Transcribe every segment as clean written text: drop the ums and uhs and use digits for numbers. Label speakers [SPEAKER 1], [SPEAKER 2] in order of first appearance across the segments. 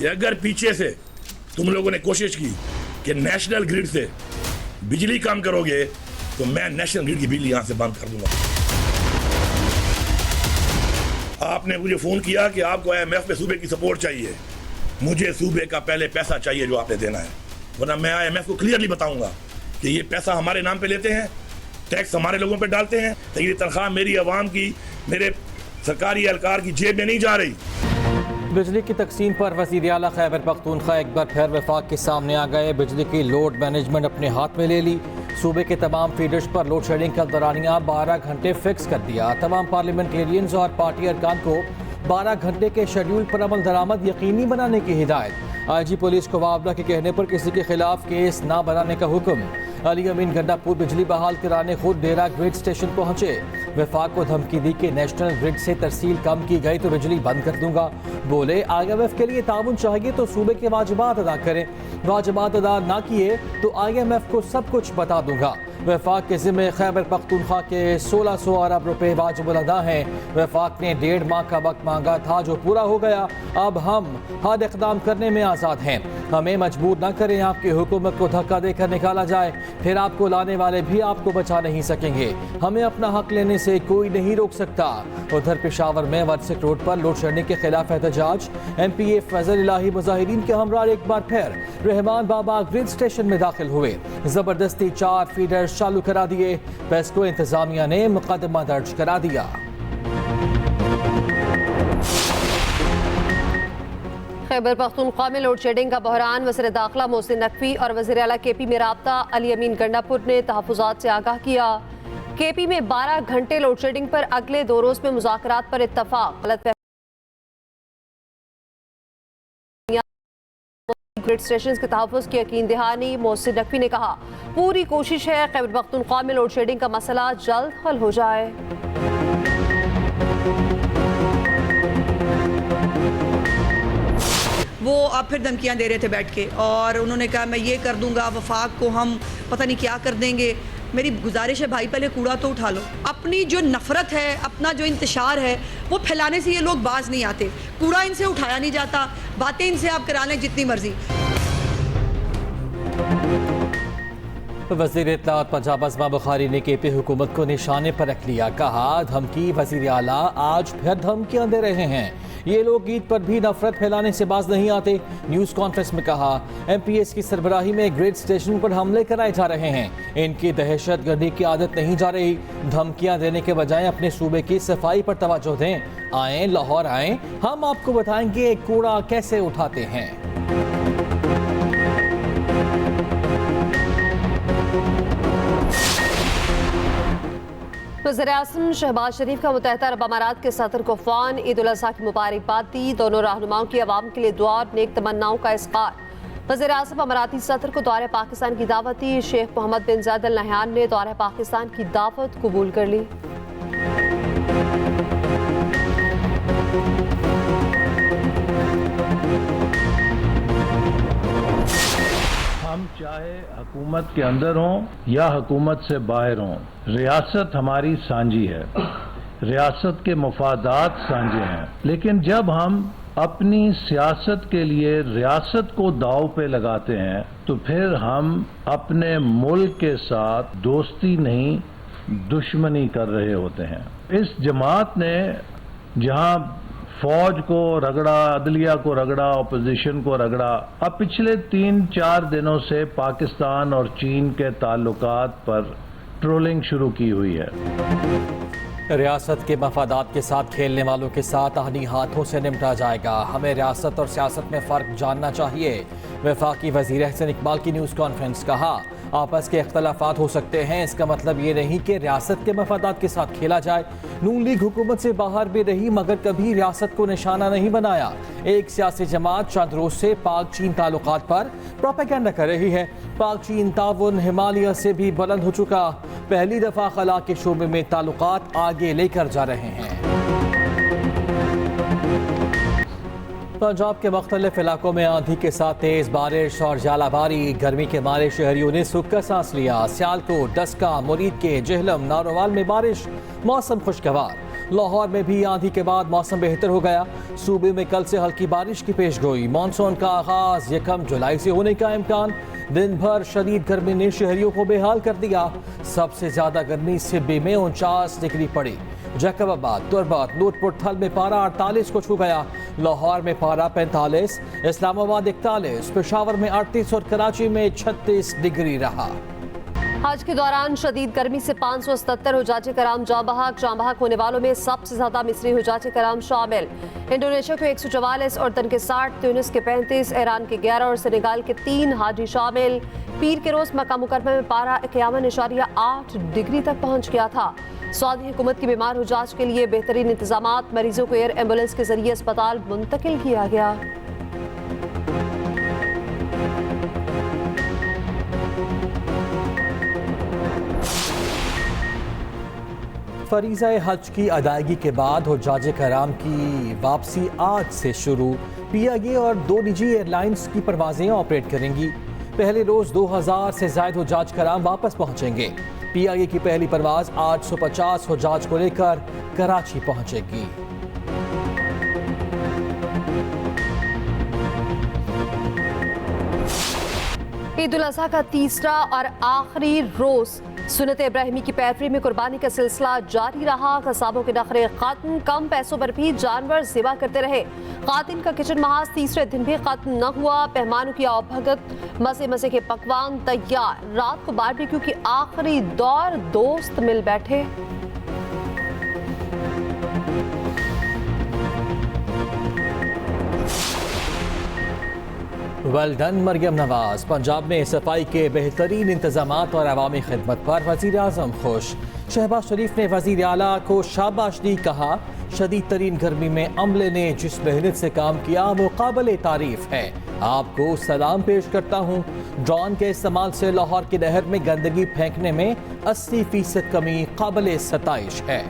[SPEAKER 1] कि अगर पीछे से तुम लोगों ने कोशिश की कि नेशनल ग्रिड से बिजली कम करोगे तो मैं नेशनल ग्रिड की बिजली यहां से बंद कर दूंगा। आपने मुझे फोन किया कि आपको IMF पे सूबे की सपोर्ट चाहिए, मुझे सूबे का पहले पैसा चाहिए जो आपने देना है, वरना मैं IMF को क्लियरली बताऊंगा कि ये पैसा हमारे नाम पे लेते हैं, टैक्स हमारे लोगों पे डालते हैं, तो ये तनख्वाह मेरी आवाम की, मेरे सरकारी एहलकार की जेब में नहीं जा रही।
[SPEAKER 2] बिजली की तकसीम पर वज़ीर आला खैबर पख्तूनख्वा एक बार फिर वफाक के सामने आ गए। बिजली की लोड मैनेजमेंट अपने हाथ में ले ली। सूबे के तमाम फीडर्स पर लोड शेडिंग का दौरानिया 12 घंटे फिक्स कर दिया। तमाम पार्लियामेंटेरियंस और पार्टी अरकान को 12 घंटे के शेड्यूल पर अमल दरामद यकीनी बनाने की हिदायत। IG पुलिस को वावला के कहने पर किसी के खिलाफ केस ना बनाने का हुक्म। अली अमीन गंडापुर बिजली बहाल कराने खुद डेरा ग्रिड स्टेशन पहुंचे। वफाक को धमकी दी कि नेशनल ग्रिड से तरसील कम की गई तो बिजली बंद कर दूंगा। बोले IMF के लिए ताउन चाहिए तो सूबे के वाजिबात अदा करें, वाजिबात अदा ना किए तो IMF को सब कुछ बता दूंगा। वफाक के ज़िम्मे खैबर पख्तूनख्वा के 1600 अरब रुपए वाजिबुल अदा हैं। वफाक ने 1.5 माह का वक्त मांगा था जो पूरा हो गया। अब हम हर इक़दाम करने में आज़ाद हैं। हमें मजबूर न करें आपकी हुकूमत को धक्का देकर निकाला जाए, फिर आपको लाने वाले भी आपको बचा नहीं सकेंगे। हमें अपना हक लेने से कोई नहीं रोक सकता। उधर पेशावर में वर्सिक रोड पर लोड शेडिंग के खिलाफ एहतजाज। MPA फैजल इलाही मुजाहिरीन के हमरा एक बार फिर रहमान बाबा ग्रिड स्टेशन में दाखिल हुए। जबरदस्ती 4 फीडर चालू करा दिए। पेस्को इंतजामिया ने मुकदमा दर्ज करा दिया।
[SPEAKER 3] खैबर पख्तूनख्वा में लोड शेडिंग का बहरान। वज़ीर दाखिला मोहसिन नकवी और वज़ीर आला KP में राब्ता अली अमीन गंडापुर ने तहफ़्फ़ुज़ात से आगाह किया। KP में 12 घंटे लोड शेडिंग पर अगले 2 रोज़ में मुज़ाकरात पर इत्तफ़ाक़। गलत ग्रिड स्टेशन के तहफ़्फ़ुज़ की यकीन दहानी। मोहसिन नकवी ने कहा पूरी कोशिश है खैबर पख्तूनख्वा में लोड शेडिंग का मसला जल्द हल हो जाए।
[SPEAKER 4] वो अब फिर धमकियां दे रहे थे बैठ के, और उन्होंने कहा मैं ये कर दूंगा, वफाक को हम पता नहीं क्या कर देंगे। मेरी गुजारिश है भाई पहले कूड़ा तो उठा लो। अपनी जो नफरत है, अपना जो इंतशार है वो फैलाने से ये लोग बाज नहीं आते। कूड़ा इनसे उठाया नहीं जाता, बातें इनसे आप करा लें जितनी मर्जी।
[SPEAKER 2] वज़ीर इत्तलाआत पंजाब अज़मा बुखारी ने KP हुकूमत को निशाने पर रख लिया। कहा धमकी वज़ीर आला आज फिर धमकियां दे रहे हैं। ये लोग ईद पर भी नफरत फैलाने से बाज नहीं आते। न्यूज़ कॉन्फ्रेंस में कहा MPS की सरबराही में ग्रिड स्टेशन पर हमले कराए जा रहे हैं। इनकी दहशत गर्दी की आदत नहीं जा रही। धमकियां देने के बजाय अपने सूबे की सफाई पर तवज्जो दें। आएँ लाहौर आएँ, हम आपको बताएंगे कूड़ा कैसे उठाते हैं।
[SPEAKER 3] वज़ीर-ए-आज़म शहबाज शरीफ का मुत्तहिदा अरब अमारात के सदर को फ़ौन ईद उल अज़हा की मुबारकबाद दी। दोनों रहनुमाओं की आवाम के लिए दुआ और नेक तमन्नाओं का इज़हार। वज़ीर-ए-आज़म अमाराती सदर को दौरे पाकिस्तान की दावत दी। शेख मोहम्मद बिन ज़ायद अल नहयान ने दौरे पाकिस्तान की दावत कबूल कर ली।
[SPEAKER 5] हम चाहे हुकूमत के अंदर हों या हुकूमत से बाहर हों, रियासत हमारी सांझी है, रियासत के मफादात सांझे हैं। लेकिन जब हम अपनी सियासत के लिए रियासत को दांव पे लगाते हैं तो फिर हम अपने मुल्क के साथ दोस्ती नहीं दुश्मनी कर रहे होते हैं। इस जमात ने जहां फौज को रगड़ा, अदलिया को रगड़ा, अपोजिशन को रगड़ा, अब पिछले 3-4 दिनों से पाकिस्तान और चीन के ताल्लुकात पर ट्रोलिंग शुरू की हुई है।
[SPEAKER 2] रियासत के मफादात के साथ खेलने वालों के साथ आहनी हाथों से निपटा जाएगा। हमें रियासत और सियासत में फ़र्क जानना चाहिए। वफाकी वज़ीर अहसन इकबाल की न्यूज़ कॉन्फ्रेंस। कहा आपस के इख्तलाफात हो सकते हैं, इसका मतलब ये नहीं कि रियासत के मफादात के साथ खेला जाए। नून लीग हुकूमत से बाहर भी रही मगर कभी रियासत को निशाना नहीं बनाया। एक सियासी जमात चंद रोज से पाक चीन ताल्लुकात पर प्रोपेगेंडा कर रही है। पाक चीन ताउन हिमालय से भी बुलंद हो चुका। पहली दफा खला के शोबे में ताल्लुकात आगे लेकर जा रहे हैं। पंजाब के मुख्तलिफ इलाकों में आंधी के साथ तेज बारिश और जालाबारी। गर्मी के मारे शहरियों ने सूख कर सांस लिया। सियालकोट, डस्का, मुरीद के जेहलम, नारोवाल में बारिश, मौसम खुशगवार। लाहौर में भी आंधी के बाद मौसम बेहतर हो गया। सूबे में कल से हल्की बारिश की पेशगोई। मानसून का आगाज 1 जुलाई से होने का इम्कान। दिन भर शदीद गर्मी ने शहरियों को बेहाल कर दिया। सबसे ज्यादा गर्मी सिब्बी में 49 डिग्री पड़ी। जैकबाबाद, तुर्बत, नूरपुर थल में पारा 48 को छू गया। लाहौर में पारा 45, इस्लामाबाद 41, पेशावर में 38 और कराची में 36 डिग्री रहा।
[SPEAKER 3] हज के दौरान शदीद गर्मी से 577 हुजाजे कराम जाम-बहक होने वालों में सबसे ज्यादा मिस्री हुजाजे कराम शामिल। इंडोनेशिया के 144, उर्दन के 60, ट्यूनिस के 35, ईरान के 11 और सेनेगाल के 3 हाजी शामिल। पीर के रोज मक्का मुकरमा में पारा 51.8 डिग्री तक पहुंच गया था। सऊदी हुकूमत की बीमार हुजाज के लिए बेहतरीन इंतजामात। मरीजों को एयर एम्बुलेंस के जरिए अस्पताल मुंतकिल किया गया।
[SPEAKER 2] फरीज़ा हज की अदायगी के बाद हुज्जाज कराम की वापसी आज से शुरू। पीआईए और 2 निजी एयरलाइंस की परवाजें ऑपरेट करेंगी। पहले रोज 2000 से ज्यादा हुज्जाज कराम वापस पहुंचेंगे। पीआईए की पहली परवाज 850 हुज्जाज को लेकर कराची पहुंचेगी।
[SPEAKER 3] ईद उल अज़हा का तीसरा और आखिरी रोज सुन्नत इब्राहिमी की पैरवी में कुर्बानी का सिलसिला जारी रहा। कसाबों के नखरे खत्म, कम पैसों पर भी जानवर ज़िबा करते रहे। खातिन का किचन महाज तीसरे दिन भी खत्म न हुआ। मेहमानों की आवभगत, मज़े मज़े के पकवान तैयार। रात को बारबेक्यू की आखिरी दौर, दोस्त मिल बैठे।
[SPEAKER 2] Well done Maryam Nawaz. पंजाब में सफाई के बेहतरीन इंतजामात और अवामी खिदमत पर वज़ीर आज़म खुश। शहबाज शरीफ ने वज़ीर आला को शाबाश दी। कहा शदीद तरीन गर्मी में अमले ने जिस मेहनत से काम किया वो काबिल तारीफ है। आपको सलाम पेश करता हूँ। ड्रोन के इस्तेमाल से लाहौर की नहर में गंदगी फेंकने में 80% कमी काबिल सताइश है।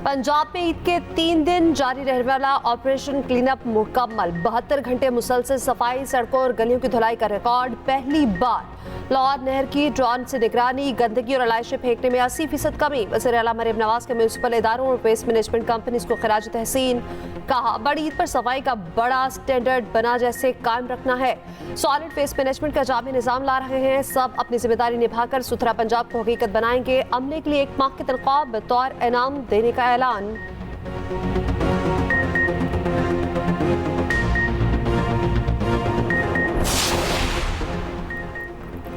[SPEAKER 3] पंजाब में ईद के 3 दिन जारी रहने वाला ऑपरेशन क्लीनअप मुकम्मल। 72 घंटे मुसलसल सफाई, सड़कों और गलियों की धुलाई का रिकॉर्ड। पहली बार लाहौर नहर की ड्रोन से निगरानी, गंदगी और अलाइशें फेंकने में 80% कमी। वज़ीर आला मरियम नवाज के म्यूनसिपल इदारों और वेस्ट मैनेजमेंट कंपनीज को खिराज तहसीन। कहा बड़ी ईद पर सफाई का बड़ा स्टैंडर्ड बना जैसे कायम रखना है। सॉलिड वेस्ट मैनेजमेंट का जामी निज़ाम ला रहे हैं। सब अपनी जिम्मेदारी निभाकर सुथरा पंजाब को हकीकत बनाएंगे। अमले के लिए 1 माह की तनख्वाह बतौर इनाम देने का ऐलान।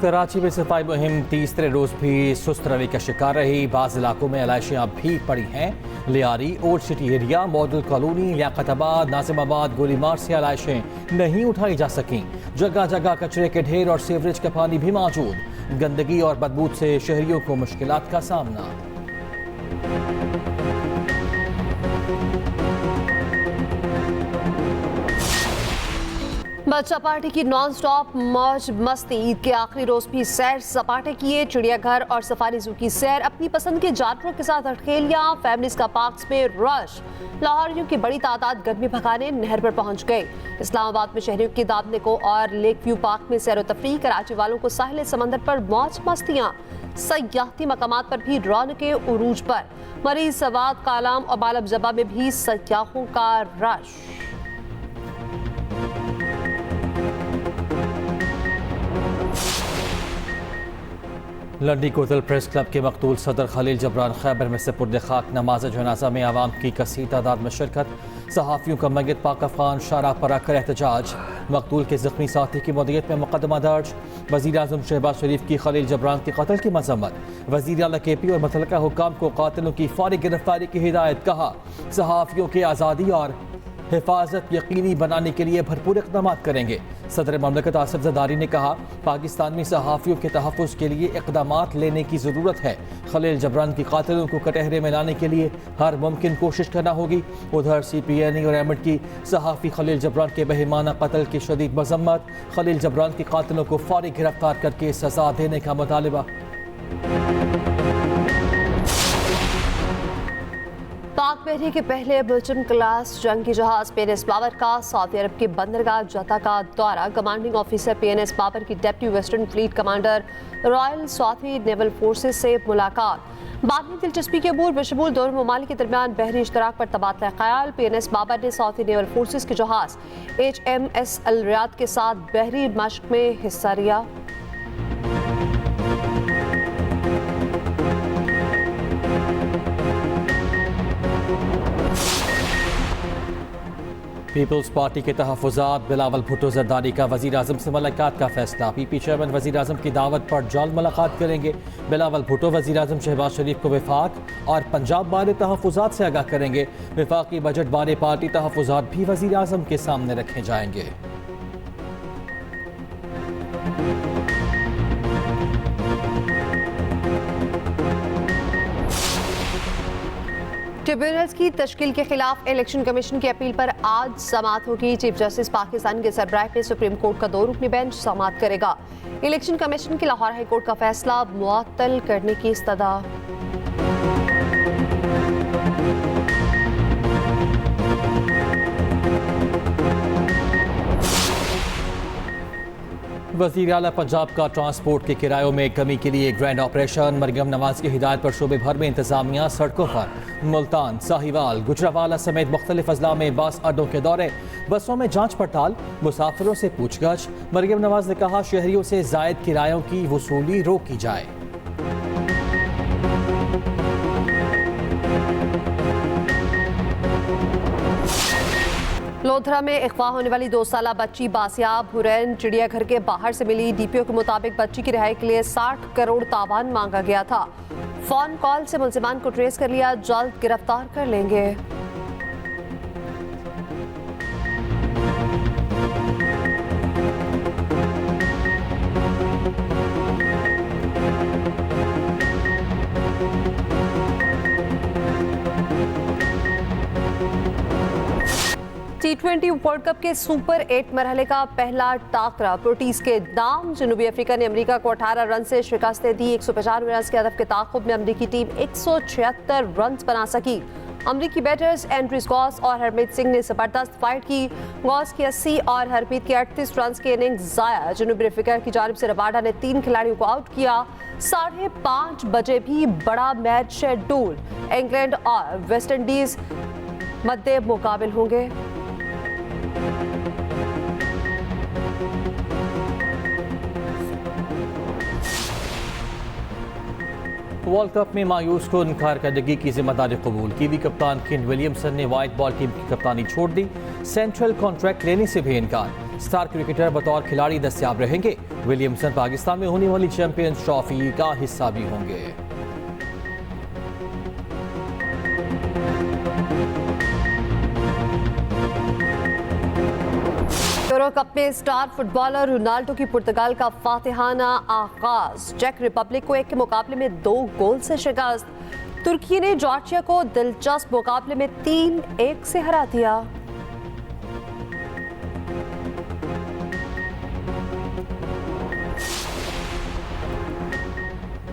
[SPEAKER 2] कराची में सफाई मुहिम तीसरे रोज भी सुस्त रवि का शिकार रही। बाज़ इलाकों में अलाइशें अब भी पड़ी हैं। Lyari, old city area, model colony, Liaquatabad, Nazimabad, Golimar से अलाइशें नहीं उठाई जा सकीं। जगह जगह कचरे के ढेर और सीवरेज का पानी भी मौजूद। गंदगी और बदबू से शहरियों को मुश्किलात का सामना।
[SPEAKER 3] बच्चा पार्टी की नॉन स्टॉप मौज मस्ती। ईद के आखिरी रोज भी सैर सपाटे किए। चिड़ियाघर और सफारी जू की सैर, अपनी पसंद के जानवरों के साथ अटखेलियां। फैमिलीज का पार्क्स में रश। लाहौरियों की बड़ी तादाद गर्मी भगाने नहर पर पहुंच गई। इस्लामाबाद में शहरियों की दावने को और लेक व्यू पार्क में सैर व तफरीह। कराची वालों को साहिल समंदर पर मौज मस्तियां। सयाहती मकामात पर भी रौनके उरूज पर। मरीज सवाद, कालाम और बालब जबा में भी सयाहों का रश।
[SPEAKER 2] लंडी कोतल प्रेस क्लब के मकतूल सदर खलील जबरान खैबर में सपुर्द खाक। नमाज जनाजा में आवाम की कसीर तादाद में शिरकत। सहाफ़ियों का मैयत पाक अफगान शाहराह पर आकर एहतजाज। मकतूल के जख्मी साथी की मदीयत में मुकदमा दर्ज। वज़ीर आज़म शहबाज शरीफ की खलील जबरान के कत्ल की मजम्मत। वज़ीर आला KP और मुतल्लिका हुक्काम को कातिलों की फौरी गिरफ्तारी की हिदायत। कहा सहाफ़ियों की आज़ादी और हिफाजत यकीनी बनाने के लिए भरपूर इक़दाम करेंगे। सदर ममलकत आसिफ ज़रदारी ने कहा पाकिस्तान में सहाफ़ियों के तहफ़्फ़ुज़ के लिए इक़दाम लेने की ज़रूरत है। खलील जबरान की कातिलों को कटहरे में लाने के लिए हर मुमकिन कोशिश करना होगी। उधर CPNE और एमिट की सहाफ़ी खलील जबरान के बेईमाना कत्ल की शदीद मजम्मत। खलील जबरान के कातिलों को फौरी गिरफ्तार करके सज़ा देने का मुतालबा।
[SPEAKER 3] पाक महीने के पहले बुलटन क्लास जंगी जहाज पीएनएस बाबर का सऊदी अरब के बंदरगाह जद्दा का दौरा। कमांडिंग ऑफिसर पीएनएस बाबर की deputy western fleet commander royal Saudi naval forces से मुलाकात। बाद में दिलचस्पी के अमूर बशमूल दोनों ममालिक के दरमियान बहरी इश्तराक पर तबादला ख्याल। पीएनएस बाबर ने सऊदी नेवल फोर्सेस के जहाज HMS अल रियाद के साथ बहरी मशक में हिस्सा लिया।
[SPEAKER 2] पीपल्स पार्टी के तहफ़्फ़ुज़ात बिलावल भुट्टो ज़रदारी का वज़ीर आज़म से मुलाकात का फैसला। पीपी चेयरमैन वज़ीर आज़म की दावत पर जल्द मुलाकात करेंगे। बिलावल भुट्टो वज़ीर आज़म शहबाज शरीफ को वफाक और पंजाब बारे तहफ़्फ़ुज़ात से आगाह करेंगे। वफाकी बजट बारे पार्टी तहफ़्फ़ुज़ात भी वज़ीर आज़म के सामने रखे जाएंगे।
[SPEAKER 3] ट्रिब्यूनल्स की तश्कील के खिलाफ इलेक्शन कमीशन की अपील पर आज समाअत होगी। चीफ जस्टिस पाकिस्तान के सरबराह पे सुप्रीम कोर्ट का 2 रुकनी बेंच समाअत करेगा। इलेक्शन कमीशन के लाहौर हाई कोर्ट का फैसला मुअत्तल करने की इस्तदा।
[SPEAKER 2] वज़ीर आला पंजाब का ट्रांसपोर्ट के किरायों में कमी के लिए ग्रैंड ऑपरेशन। मरियम नवाज की हिदायत पर शोबे भर में इंतजामिया सड़कों पर मुल्तान, साहिवाल, गुजरावाला समेत मुख्तलिफ अजला में बस अड्डों के दौरे, बसों में जांच पड़ताल, मुसाफिरों से पूछगछ। मरियम नवाज ने कहा शहरियों से जायद किरायों की वसूली रोकी जाए।
[SPEAKER 3] लोधरा में अगवा होने वाली 2 साला बच्ची बासियाब हुरैन चिड़ियाघर के बाहर से मिली। डीपीओ के मुताबिक बच्ची की रिहाई के लिए 60 करोड़ तावान मांगा गया था। फोन कॉल से मुलजिमान को ट्रेस कर लिया, जल्द गिरफ्तार कर लेंगे। T20 वर्ल्ड कप के सुपर 8 मरहले का पहला टाकरा प्रोटीज के नाम। जनूबी अफ्रीका ने अमेरिका को 18 रन से शिकस्त दी। 195 रन के हदफ के ताक़ुब में अमेरिकी टीम 176 रन बना सकी। अमेरिकी बैटर्स एंड्रिस गॉस और हरमीत सिंह ने जबरदस्त फाइट की। गॉस की 80 और हरमीत के 38 रन की इनिंग्स जाया। जनूबी अफ्रीका की जानिब से रबाडा ने 3 खिलाड़ियों को आउट किया। 5:30 बजे भी बड़ा मैच शेड्यूल। इंग्लैंड और वेस्ट इंडीज मद्दे मुकाबिल होंगे।
[SPEAKER 2] वर्ल्ड कप में मायूस को कारकर्दगी की जिम्मेदारी कबूल। कीवी कप्तान केन विलियमसन ने व्हाइट बॉल टीम की कप्तानी छोड़ दी। सेंट्रल कॉन्ट्रैक्ट लेने से भी इनकार। स्टार क्रिकेटर बतौर खिलाड़ी दस्तयाब रहेंगे। विलियमसन पाकिस्तान में होने वाली चैंपियंस ट्रॉफी का हिस्सा भी होंगे।
[SPEAKER 3] यूरो कप में स्टार फुटबॉलर रोनाल्डो की पुर्तगाल का फातिहाना आगाज। चेक रिपब्लिक को 1 के मुकाबले में 2 गोल से शिकस्त। तुर्की ने जॉर्जिया को दिलचस्प मुकाबले में 3-1 से हरा दिया।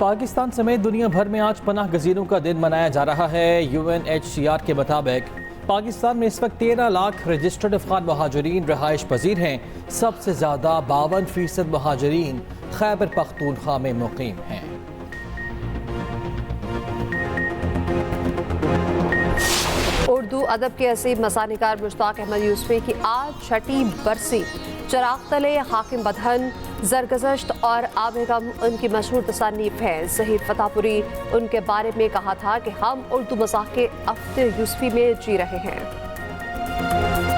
[SPEAKER 2] पाकिस्तान समेत दुनिया भर में आज पनाह गजीरों का दिन मनाया जा रहा है। UNHCR के मुताबिक पाकिस्तान में इस वक्त 13 लाख रजिस्टर्ड अफगान महाजरीन रहाइश पजीर हैं। सबसे ज़्यादा 52% महाजरीन खैबर पख्तूनख्वा में मुकीम हैं।
[SPEAKER 3] उर्दू अदब के असीब मसानिकार मुश्ताक अहमद यूसुफी की आज 6ठी बरसी। चिराग तले, हाकिम बदहन, जरगज़श्त और आबेगम उनकी मशहूर तसानीफ हैं। ज़हीर फतापुरी उनके बारे में कहा था कि हम उर्दू मज़ाक़ के अफ्ते यूसुफी में जी रहे हैं।